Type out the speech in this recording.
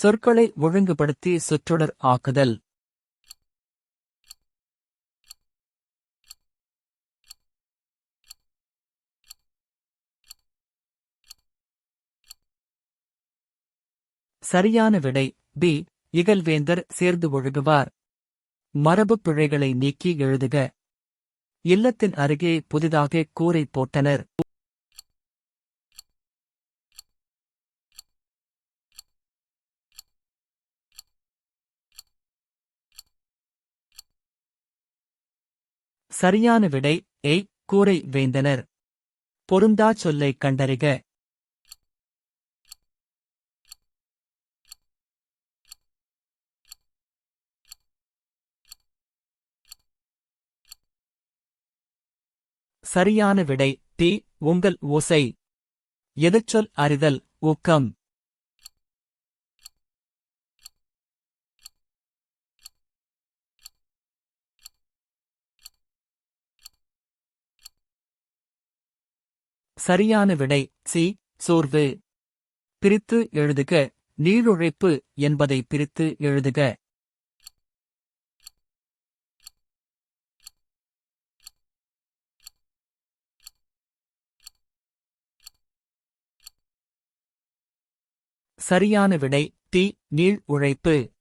சொற்களை ஒழுங்குபடுத்தி சொற்றொடர் ஆக்குதல். சரியான விடை பி. இகல்வேந்தர் சேர்ந்து ஒழுகுவார். மரபுப் பிழைகளை நீக்கி எழுதுக. இல்லத்தின் அருகே புதிதாக கூரை போட்டனர். சரியான விடை ஏ. கூரை வேந்தனர். பொருந்தா சொல்லைக் கண்டறிக. சரியான விடை டி. உங்கள் ஓசை. எதிர்ச்சொல் அறிதல் ஊக்கம். சரியான விடை சி. சோர்வு. பிரித்து எழுதுக. நீளுழைப்பு என்பதை பிரித்து எழுதுக. சரியான விடை டி. நீள் உழைப்பு.